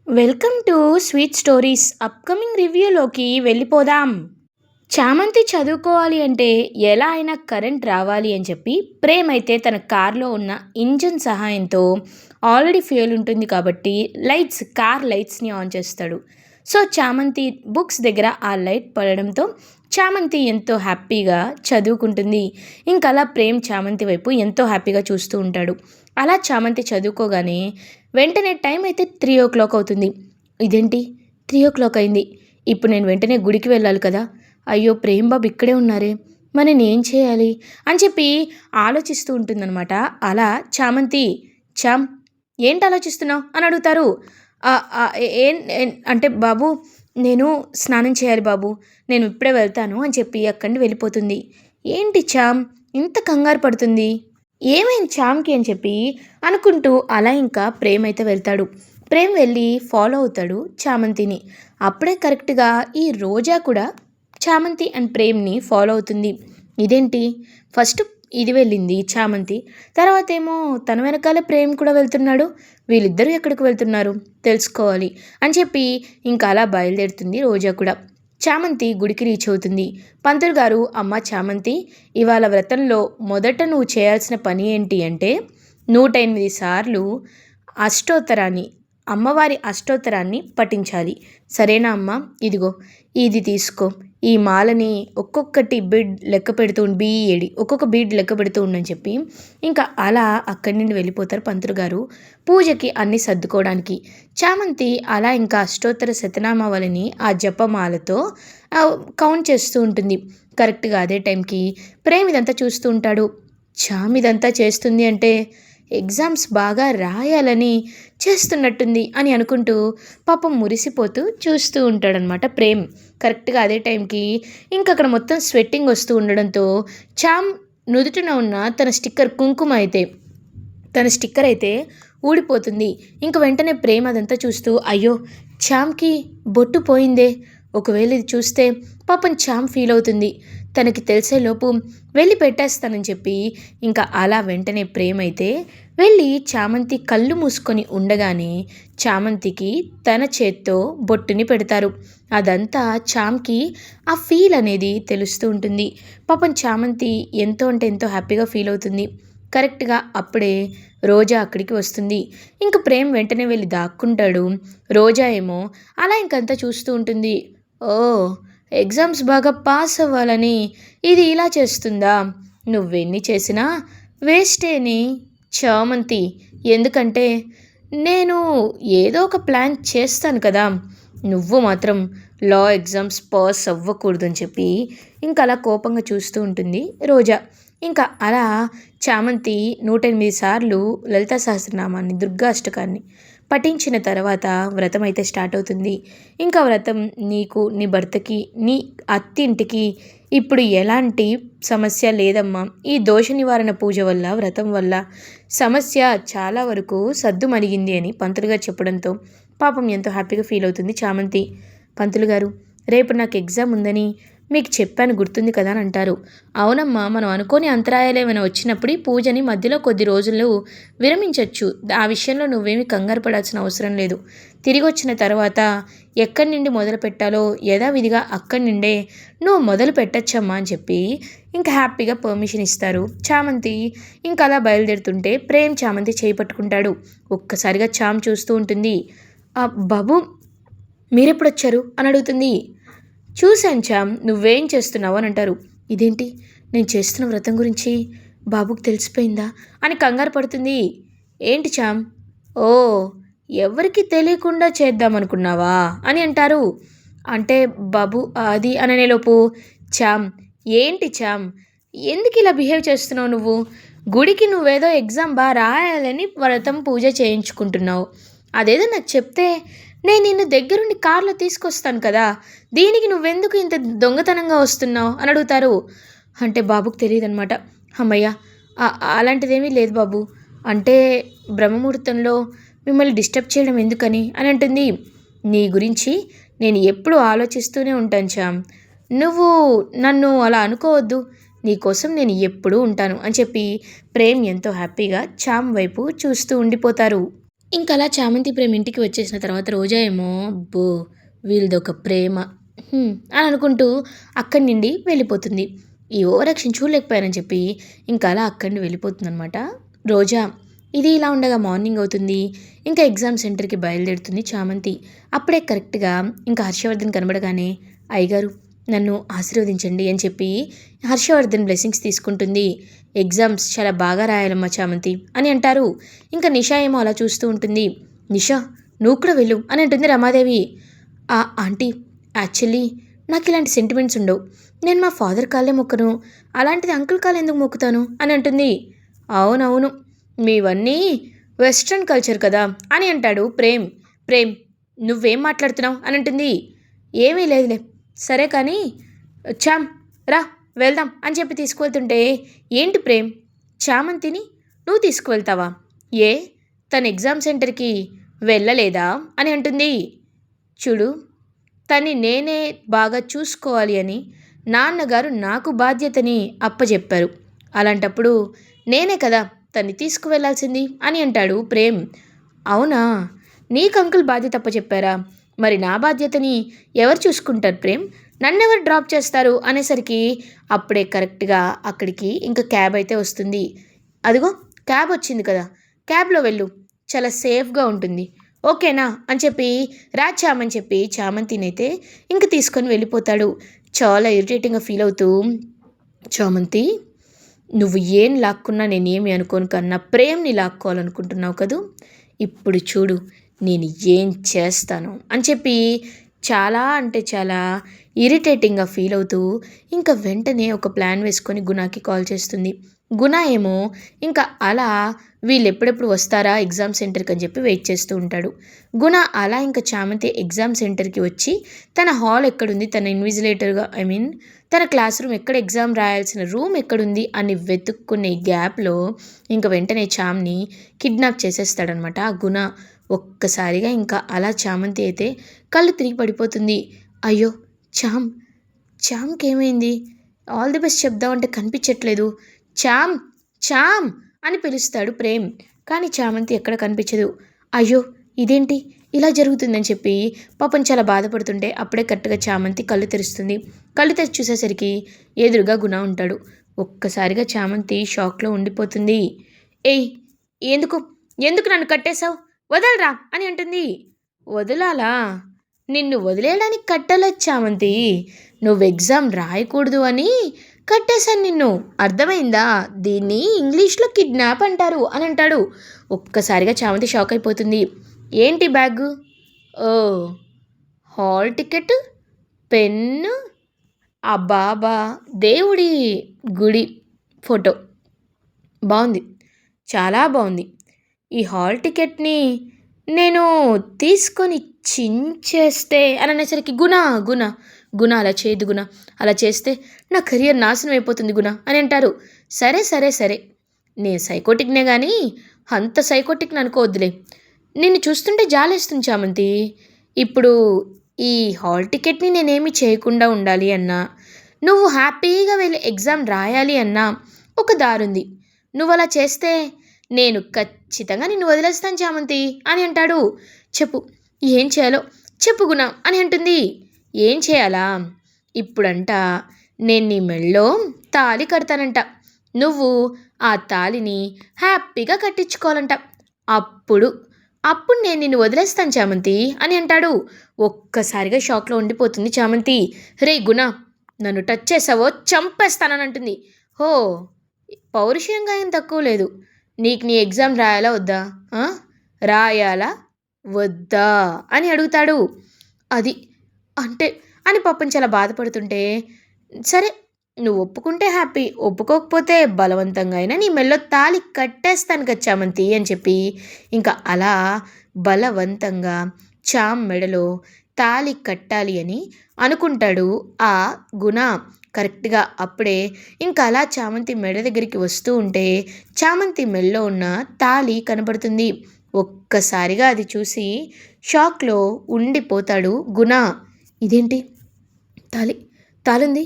Welcome to sweet stories upcoming రివ్యూలోకి వెళ్ళిపోదాం. చామంతి చదువుకోవాలి అంటే ఎలా అయినా కరెంట్ రావాలి అని చెప్పి ప్రేమ్ అయితే తన కార్లో ఉన్న ఇంజన్ సహాయంతో ఆల్రెడీ ఫ్యూయల్ ఉంటుంది కాబట్టి కార్ లైట్స్ని ఆన్ చేస్తాడు. సో చామంతి బుక్స్ దగ్గర ఆ లైట్ పడడంతో చామంతి ఎంతో హ్యాపీగా చదువుకుంటుంది. ఇంకా అలా ప్రేమ్ చామంతి వైపు ఎంతో హ్యాపీగా చూస్తూ ఉంటాడు. అలా చామంతి చదువుకోగానే వెంటనే టైం అయితే 3 o'clock అవుతుంది. ఇదేంటి 3 o'clock అయింది, ఇప్పుడు నేను వెంటనే గుడికి వెళ్ళాలి కదా, అయ్యో ప్రేమ్ బాబు ఇక్కడే ఉన్నారే, మరి నేనేం చేయాలి అని చెప్పి ఆలోచిస్తూ ఉంటుందన్నమాట. అలా చామంతి, చామ్ ఏంటి ఆలోచిస్తున్నావు అని అడుగుతారు. "ఆ, ఆ, ఏం అంటే బాబు, నేను స్నానం చేయాలి బాబు, నేను ఇప్పుడే వెళ్తాను" అని చెప్పి అక్కడి నుండి వెళ్ళిపోతుంది. ఏంటి చామ్ ఇంత కంగారు పడుతుంది, ఏమైంది చామ్కి అని చెప్పి అనుకుంటూ అలా ఇంకా ప్రేమ్ అయితే వెళ్తాడు. ప్రేమ్ వెళ్ళి ఫాలో అవుతాడు చామంతిని. అప్పుడే కరెక్ట్గా ఈ రోజా కూడా చామంతి అండ్ ప్రేమ్ని ఫాలో అవుతుంది. ఇదేంటి, ఫస్ట్ ఇది వెళ్ళింది చామంతి, తర్వాత ఏమో తన వెనకాల ప్రేమ్ కూడా వెళ్తున్నాడు, వీళ్ళిద్దరూ ఎక్కడికి వెళ్తున్నారు తెలుసుకోవాలి అని చెప్పి ఇంకా అలా బయలుదేరుతుంది రోజా కూడా. చామంతి గుడికి రీచ్ అవుతుంది. పంతులు గారు, అమ్మ చామంతి, ఇవాళ వ్రతంలో మొదట నువ్వు చేయాల్సిన పని ఏంటి అంటే 108 సార్లు అష్టోత్తరాన్ని, అమ్మవారి అష్టోత్తరాన్ని పఠించాలి, సరేనా అమ్మ? ఇదిగో ఇది తీసుకో, ఈ మాలని ఒక్కొక్కటి ఒక్కొక్క బీడ్ లెక్క పెడుతూ ఉండని చెప్పి ఇంకా అలా అక్కడి నుండి వెళ్ళిపోతారు పంతులు గారు పూజకి అన్ని సర్దుకోవడానికి. చామంతి అలా ఇంకా అష్టోత్తర శతనామావళిని ఆ జపమాలతో కౌంట్ చేస్తూ ఉంటుంది. కరెక్ట్గా అదే టైంకి ప్రేమ్ ఇదంతా చూస్తూ ఉంటాడు. చామ్ ఇదంతా చేస్తుంది అంటే ఎగ్జామ్స్ బాగా రాయాలని చేస్తున్నట్టుంది అని అనుకుంటూ పాపం మురిసిపోతూ చూస్తూ ఉంటాడనమాట ప్రేమ్. కరెక్ట్గా అదే టైంకి ఇంకక్కడ మొత్తం స్వెట్టింగ్ వస్తూ ఉండడంతో చామ్ నుదుటిన ఉన్న తన స్టిక్కర్ అయితే ఊడిపోతుంది. ఇంక వెంటనే ప్రేమ్ అదంతా చూస్తూ, అయ్యో చామ్కి బొట్టు పోయిందే, ఒకవేళ ఇది చూస్తే పాపం చామ్ ఫీల్ అవుతుంది, తనకి తెలిసేలోపు వెళ్ళి పెట్టేస్తానని చెప్పి ఇంకా అలా వెంటనే ప్రేమ్ అయితే వెళ్ళి చామంతి కళ్ళు మూసుకొని ఉండగానే చామంతికి తన చేత్తో బొట్టుని పెడతారు. అదంతా చామ్కి ఆ ఫీల్ అనేది తెలుస్తూ ఉంటుంది. పాపం చామంతి ఎంతో అంటే ఎంతో హ్యాపీగా ఫీల్ అవుతుంది. కరెక్ట్గా అప్పుడే రోజా అక్కడికి వస్తుంది. ఇంక ప్రేమ్ వెంటనే వెళ్ళి దాక్కుంటాడు. రోజా ఏమో అలా ఇంకంతా చూస్తూ ఉంటుంది. ఓ, ఎగ్జామ్స్ బాగా పాస్ అవ్వాలని ఇది ఇలా చేస్తుందా, నువ్వెన్ని చేసినా వేస్టేని చామంతి, ఎందుకంటే నేను ఏదో ఒక ప్లాన్ చేస్తాను కదా, నువ్వు మాత్రం లా ఎగ్జామ్స్ పాస్ అవ్వకూడదు అని చెప్పి ఇంకా అలా కోపంగా చూస్తూ ఉంటుంది రోజా. ఇంకా అలా చామంతి 108 సార్లు లలితా సహస్రనామాన్ని, దుర్గా అష్టకాన్ని పఠించిన తర్వాత వ్రతం అయితే స్టార్ట్ అవుతుంది. ఇంకా వ్రతం నీకు, నీ భర్తకి, నీ అత్తింటికి ఇప్పుడు ఎలాంటి సమస్య లేదమ్మా, ఈ దోష నివారణ పూజ వల్ల, వ్రతం వల్ల సమస్య చాలా వరకు సద్దుమణిగింది అని పంతులు గారు చెప్పడంతో పాపం ఎంతో హ్యాపీగా ఫీల్ అవుతుంది చామంతి. పంతులు గారు, రేపు నాకు ఎగ్జామ్ ఉందని మీకు చెప్పాను గుర్తుంది కదా అని అంటారు. అవునమ్మా, మనం అనుకోని అంతరాయాలు ఏమైనా వచ్చినప్పుడు ఈ పూజని మధ్యలో కొద్ది రోజులు విరమించవచ్చు, ఆ విషయంలో నువ్వేమీ కంగారు పడాల్సిన అవసరం లేదు, తిరిగి వచ్చిన తర్వాత ఎక్కడి నుండి మొదలు పెట్టాలో యథావిధిగా అక్కడి నుండే నువ్వు మొదలు పెట్టచ్చమ్మా అని చెప్పి ఇంకా హ్యాపీగా పర్మిషన్ ఇస్తారు. చామంతి ఇంకా అలా బయలుదేరుతుంటే ప్రేమ్ చామంతి చేయి పట్టుకుంటాడు. ఒక్కసారిగా చామ్ చూస్తూ ఉంటుంది. బాబు మీరెప్పుడొచ్చారు అని అడుగుతుంది. చూశాను చామ్, నువ్వేం చేస్తున్నావు అని అంటారు. ఇదేంటి, నేను చేస్తున్న వ్రతం గురించి బాబుకు తెలిసిపోయిందా అని కంగారు పడుతుంది. ఏంటి చామ్, ఓ ఎవరికి తెలియకుండా చేద్దామనుకున్నావా అని అంటారు. అంటే బాబు అది అననేలోపు, చామ్ ఏంటి చామ్, ఎందుకు ఇలా బిహేవ్ చేస్తున్నావు నువ్వు, గుడికి నువ్వేదో ఎగ్జామ్ బాగా రాయాలని వ్రతం పూజ చేయించుకుంటున్నావు, అదేదో నాకు చెప్తే నేను నిన్ను దగ్గరుండి కార్లో తీసుకొస్తాను కదా, దీనికి నువ్వెందుకు ఇంత దొంగతనంగా వస్తున్నావు అని అడుగుతారు. అంటే బాబుకు తెలియదు అనమాట. అమ్మయ్య, అలాంటిదేమీ లేదు బాబు, అంటే బ్రహ్మముహూర్తంలో మిమ్మల్ని డిస్టర్బ్ చేయడం ఎందుకని అని అంటుంది. నీ గురించి నేను ఎప్పుడూ ఆలోచిస్తూనే ఉంటాను చామ్, నువ్వు నన్ను అలా అనుకోవద్దు, నీకోసం నేను ఎప్పుడూ ఉంటాను అని చెప్పి ప్రేమ్ ఎంతో హ్యాపీగా చామ్ వైపు చూస్తూ ఉండిపోతారు. ఇంకలా చామంతి ప్రేమ ఇంటికి వచ్చేసిన తర్వాత రోజా ఏమో అబ్బో! వీళ్ళదొక ప్రేమ అని అనుకుంటూ అక్కడి నుండి వెళ్ళిపోతుంది. ఈ ఓవర్ యాక్షన్ చూడలేకపోయానని చెప్పి ఇంకా అలా అక్కడి నుండి వెళ్ళిపోతుందనమాట రోజా. ఇది ఇలా ఉండగా మార్నింగ్ అవుతుంది. ఇంకా ఎగ్జామ్ సెంటర్‌కి బయలుదేరుతుంది చామంతి. అప్పుడే కరెక్ట్‌గా ఇంకా హర్షవర్ధన్ కనబడగానే అయ్యగారు నన్ను ఆశీర్వదించండి అని చెప్పి హర్షవర్ధన్ బ్లెస్సింగ్స్ తీసుకుంటుంది. ఎగ్జామ్స్ చాలా బాగా రాయాలమ్మా చామంతి అని అంటారు. ఇంకా నిషా ఏమో అలా చూస్తూ ఉంటుంది. నిషా నువ్వు కూడా వెళ్ళు అని అంటుంది రమాదేవి. ఆంటీ యాక్చువల్లీ నాకు ఇలాంటి సెంటిమెంట్స్ ఉండవు. నేను మా ఫాదర్ కాళ్ళే మొక్కను, అలాంటిది అంకుల్ కాళ్ళు ఎందుకు మొక్కుతాను అని అంటుంది. అవునవును మీవన్నీ వెస్ట్రన్ కల్చర్ కదా అని అంటాడు ప్రేమ్. ప్రేమ్ నువ్వేం మాట్లాడుతున్నావు అని అంటుంది. ఏమీ లేదులే సరే కానీ చామ్ రా వెళ్దాం అని చెప్పి తీసుకువెళ్తుంటే ఏంటి ప్రేమ్ చామంతిని నువ్వు తీసుకువెళ్తావా? ఏ తన ఎగ్జామ్ సెంటర్కి వెళ్ళలేదా అని అంటుంది. చూడు తన్ని నేనే బాగా చూసుకోవాలి అని నాన్నగారు నాకు బాధ్యతని అప్పచెప్పారు. అలాంటప్పుడు నేనే కదా తన్ని తీసుకువెళ్లాల్సింది అని అంటాడు ప్రేమ్. అవునా నీకు అంకుల్ బాధ్యత అప్పచెప్పారా? మరి నా బాధ్యతని ఎవరు చూసుకుంటారు ప్రేమ్? నన్నెవరు డ్రాప్ చేస్తారు అనేసరికి అప్పుడే కరెక్ట్గా అక్కడికి ఇంకా క్యాబ్ అయితే వస్తుంది. అదిగో క్యాబ్ వచ్చింది కదా క్యాబ్లో వెళ్ళు చాలా సేఫ్గా ఉంటుంది ఓకేనా అని చెప్పి చామని చెప్పి చామంతినైతే ఇంక తీసుకొని వెళ్ళిపోతాడు. చాలా ఇరిటేటింగ్గా ఫీల్ అవుతూ చామంతి నువ్వు ఏం లాక్కున్నా నేనేమి అనుకోను కన్నా ప్రేమ్ని లాక్కోవాలనుకుంటున్నావు కదూ, ఇప్పుడు చూడు నేను ఏం చేస్తాను అని చెప్పి చాలా అంటే చాలా ఇరిటేటింగ్గా ఫీల్ అవుతూ ఇంకా వెంటనే ఒక ప్లాన్ వేసుకొని గుణాకి కాల్ చేస్తుంది. గుణ ఏమో ఇంకా అలా వీళ్ళు ఎప్పుడెప్పుడు వస్తారా ఎగ్జామ్ సెంటర్కి అని చెప్పి వెయిట్ చేస్తూ ఉంటాడు. గుణ అలా ఇంకా చామంతి ఎగ్జామ్ సెంటర్కి వచ్చి తన హాల్ ఎక్కడుంది, తన ఇన్విజిలేటర్గా తన క్లాస్ రూమ్ ఎక్కడ, ఎగ్జామ్ రాయాల్సిన రూమ్ ఎక్కడుంది అని వెతుక్కునే గ్యాప్లో ఇంకా వెంటనే చామ్ని కిడ్నాప్ చేసేస్తాడనమాట ఆ గుణ. ఒక్కసారిగా ఇంకా అలా చామంతి అయితే కళ్ళు తిరిగి పడిపోతుంది. అయ్యో చామ్కి ఏమైంది? ఆల్ ది బెస్ట్ చెప్దామంటే కనిపించట్లేదు. చామ్ చామ్ అని పిలుస్తాడు ప్రేమ్. కానీ చామంతి ఎక్కడ కనిపించదు. అయ్యో ఇదేంటి ఇలా జరుగుతుందని చెప్పి పాపం చాలా బాధపడుతుంటే అప్పుడే కరెక్ట్గా చామంతి కళ్ళు తెరుస్తుంది. కళ్ళు తెరిచి చూసేసరికి ఎదురుగా గుణ ఉంటాడు. ఒక్కసారిగా చామంతి షాక్లో ఉండిపోతుంది. ఏయ్ ఎందుకు ఎందుకు నన్ను కట్టేశావు, వదలరా అని అంటుంది. వదలాలా? నిన్ను వదిలేయడానికి కట్టలేదు చామంతి, నువ్వు ఎగ్జామ్ రాయకూడదు అని కట్టేశాను నిన్ను, అర్థమైందా? దీన్ని ఇంగ్లీష్లో కిడ్నాప్ అంటారు అని అంటాడు. ఒక్కసారిగా చామంతి షాక్ అయిపోతుంది. ఏంటి బ్యాగు? ఓ హాల్ టికెట్, పెన్ను, ఆ బాబా దేవుడి గుడి ఫోటో బాగుంది, చాలా బాగుంది. ఈ హాల్ టికెట్ని నేను తీసుకొని చించేస్తే అని అనేసరికి గుణ గుణ గుణ అలా చేయదు గుణ, అలా చేస్తే నా కెరియర్ నాశనం అయిపోతుంది గుణ అని అంటారు. సరే సరే సరే నేను సైకోటిక్నే కానీ అంత సైకోటిక్ని అనుకోవద్దులే. నిన్ను చూస్తుంటే జాలేస్తుంది చామంతి. ఇప్పుడు ఈ హాల్ టికెట్ని నేనేమి చేయకుండా ఉండాలి అన్నా, నువ్వు హ్యాపీగా వెళ్ళి ఎగ్జామ్ రాయాలి అన్నా ఒక దారుంది. నువ్వు అలా చేస్తే నేను ఖచ్చితంగా నిన్ను వదిలేస్తాను చామంతి అని అంటాడు. చెప్పు ఏం చేయాలో చెప్పు గుణ అని అంటుంది. ఏం చేయాలా? ఇప్పుడంట నేను నీ మెళ్ళో తాళి కడతానంట, నువ్వు ఆ తాళిని హ్యాపీగా కట్టించుకోవాలంట, అప్పుడు అప్పుడు నేను నిన్ను వదిలేస్తాను చామంతి అని అంటాడు. ఒక్కసారిగా షాక్లో ఉండిపోతుంది చామంతి. రే గుణ నన్ను టచ్ చేసావో చంపేస్తానని అంటుంది. హో పౌరుషంగా ఏం తక్కువ లేదు. నీకు నీ ఎగ్జామ్ రాయాలా వద్దా? రాయాలా వద్దా అని అడుగుతాడు. అది అంటే అని పాపం చాలా బాధపడుతుంటే, సరే నువ్వు ఒప్పుకుంటే హ్యాపీ, ఒప్పుకోకపోతే బలవంతంగా అయినా నీ మెల్లో తాళి కట్టేస్తాను కదా చామంతి అని చెప్పి ఇంకా అలా బలవంతంగా చామ్ మెడలో తాళి కట్టాలి అని అనుకుంటాడు ఆ గుణ. కరెక్ట్గా అప్పుడే ఇంకా అలా చామంతి మెడ దగ్గరికి వస్తూ ఉంటే చామంతి మెడలో ఉన్న తాళి కనబడుతుంది. ఒక్కసారిగా అది చూసి షాక్లో ఉండిపోతాడు గుణ. ఇదేంటి తాళుంది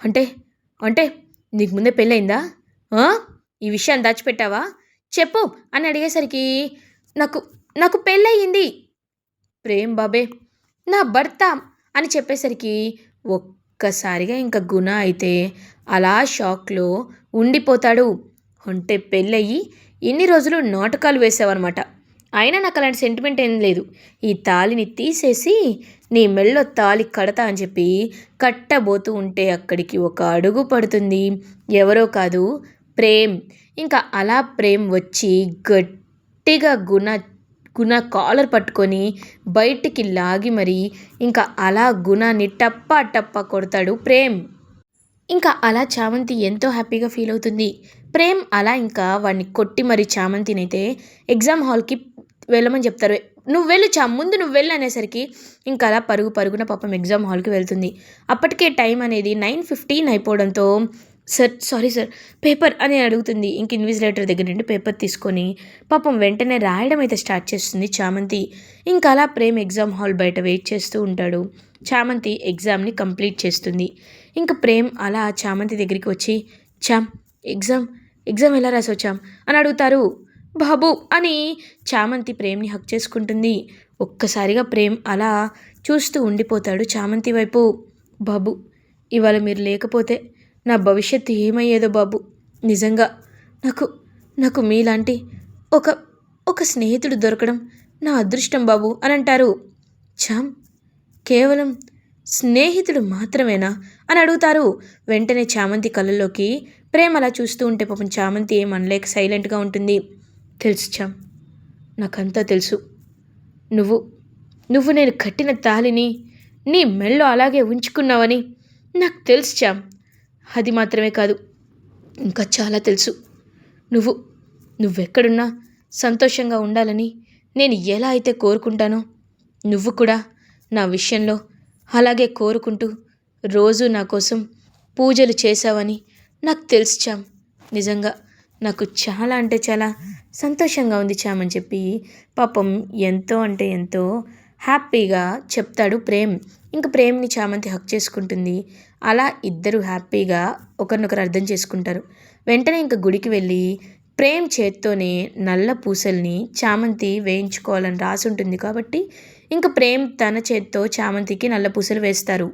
అంటే అంటే నీకు ముందే పెళ్ళయిందా? ఈ విషయాన్ని దాచిపెట్టావా చెప్పు అని అడిగేసరికి నాకు నాకు పెళ్ళయింది. ప్రేమ్ బాబే నా భర్త అని చెప్పేసరికి ఒక్కసారిగా ఇంక గుణ అయితే అలా షాక్లో ఉండిపోతాడు. అంటే పెళ్ళయి ఇన్ని రోజులు నాటకాలు వేసావన్నమాట. అయినా నాకు అలాంటి సెంటిమెంట్ ఏం లేదు. ఈ తాళిని తీసేసి నీ మెళ్ళో తాళి కడతా అని చెప్పి కట్టబోతూ ఉంటే అక్కడికి ఒక అడుగు పడుతుంది. ఎవరో కాదు, ప్రేమ్. ఇంకా అలా ప్రేమ్ వచ్చి గట్టిగా గుణ కాలర్ పట్టుకొని బయటికి లాగి మరి ఇంకా అలా గుణాన్ని టప్పా టప్పా కొడతాడు ప్రేమ్. ఇంకా అలా చామంతి ఎంతో హ్యాపీగా ఫీల్ అవుతుంది. ప్రేమ్ అలా ఇంకా వాడిని కొట్టి మరి చామంతినైతే ఎగ్జామ్ హాల్కి వెళ్ళమని చెప్తారు. నువ్వు వెళ్ళు ముందు నువ్వు వెళ్ళు అనేసరికి ఇంకా అలా పరుగున పాపం ఎగ్జామ్ హాల్కి వెళ్తుంది. అప్పటికే టైం అనేది 9:15 అయిపోవడంతో సారీ సార్ పేపర్ అని అడుగుతుంది. ఇంక ఇన్విజిలేటర్ దగ్గర నుండి పేపర్ తీసుకొని పాపం వెంటనే రాయడం అయితే స్టార్ట్ చేస్తుంది చామంతి. ఇంకా అలా ప్రేమ్ ఎగ్జామ్ హాల్ బయట వెయిట్ చేస్తూ ఉంటాడు. చామంతి ఎగ్జామ్ని కంప్లీట్ చేస్తుంది. ఇంకా ప్రేమ్ అలా చామంతి దగ్గరికి వచ్చి ఎగ్జామ్ ఎలా రాసి వచ్చాం అని అడుగుతారు. బాబు అని చామంతి ప్రేమ్ని హక్ చేసుకుంటుంది. ఒక్కసారిగా ప్రేమ్ అలా చూస్తూ ఉండిపోతాడు చామంతి వైపు. బాబు ఇవాళ మీరు లేకపోతే నా భవిష్యత్తు ఏమయ్యేదో బాబు. నిజంగా నాకు మీలాంటి ఒక స్నేహితుడు దొరకడం నా అదృష్టం బాబు అని అంటారు. కేవలం స్నేహితుడు మాత్రమేనా అని అడుగుతారు. వెంటనే చామంతి కళ్ళల్లోకి ప్రేమ అలా చూస్తూ ఉంటే పాపం చామంతి ఏమనలేక సైలెంట్గా ఉంటుంది. తెలుసు నాకంతా తెలుసు. నువ్వు నేను కట్టిన తాళిని నీ మెళ్ళో అలాగే ఉంచుకున్నావని నాకు తెలుసు అది మాత్రమే కాదు, ఇంకా చాలా తెలుసు. నువ్వెక్కడున్నా సంతోషంగా ఉండాలని నేను ఎలా అయితే కోరుకుంటానో నువ్వు కూడా నా విషయంలో అలాగే కోరుకుంటూ రోజు నా కోసం పూజలు చేశావని నాకు తెలుసు నిజంగా నాకు చాలా అంటే చాలా సంతోషంగా ఉంది అని చెప్పి పాపం ఎంతో అంటే ఎంతో హ్యాపీగా చెప్తాడు ప్రేమ్. ఇంక ప్రేమ్ని చామంతి హక్ చేసుకుంటుంది. అలా ఇద్దరు హ్యాపీగా ఒకరినొకరు అర్థం చేసుకుంటారు. వెంటనే ఇంక గుడికి వెళ్ళి ప్రేమ్ చేత్తోనే నల్ల పూసల్ని చామంతి వేయించుకోవాలని రాసి ఉంటుంది కాబట్టి ఇంక ప్రేమ్ తన చేత్తో చామంతికి నల్ల పూసలు వేస్తారు.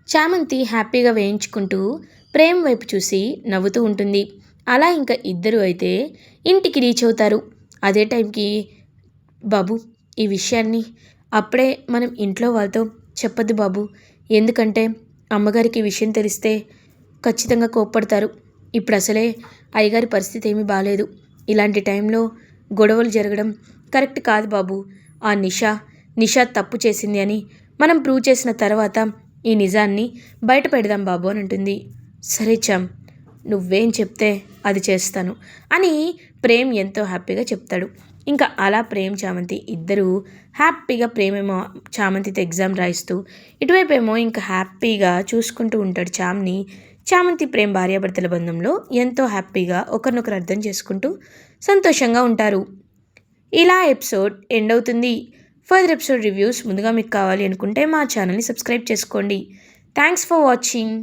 చామంతి హ్యాపీగా వేయించుకుంటూ ప్రేమ్ వైపు చూసి నవ్వుతూ ఉంటుంది. అలా ఇంకా ఇద్దరు అయితే ఇంటికి రీచ్ అవుతారు. అదే టైంకి బాబు ఈ విషయాన్ని అప్పుడే మనం ఇంట్లో వాళ్ళతో చెప్పొద్దు బాబు, ఎందుకంటే అమ్మగారికి ఈ విషయం తెలిస్తే ఖచ్చితంగా కోప్పడతారు. ఇప్పుడు అసలే అయ్యగారి పరిస్థితి ఏమీ బాగాలేదు. ఇలాంటి టైంలో గొడవలు జరగడం కరెక్ట్ కాదు బాబు. ఆ నిషా తప్పు చేసింది అని మనం ప్రూవ్ చేసిన తర్వాత ఈ నిజాన్ని బయట పెడదాం బాబు అని అంటుంది. సరే నువ్వేం చెప్తే అది చేస్తాను అని ప్రేమ్ ఎంతో హ్యాపీగా చెప్తాడు. ఇంకా అలా ప్రేమ్ చామంతి ఇద్దరు హ్యాపీగా ప్రేమేమో చామంతితో ఎగ్జామ్ రాయిస్తూ ఇటువైపేమో ఇంకా హ్యాపీగా చూసుకుంటూ ఉంటాడు చామంతి ప్రేమ్ భార్యాభర్తల బంధంలో ఎంతో హ్యాపీగా ఒకరినొకరు అర్థం చేసుకుంటూ సంతోషంగా ఉంటారు. ఇలా ఎపిసోడ్ ఎండ్ అవుతుంది. ఫర్దర్ ఎపిసోడ్ రివ్యూస్ ముందుగా మీకు కావాలి అనుకుంటే మా ఛానల్ని సబ్స్క్రైబ్ చేసుకోండి. Thanks for watching.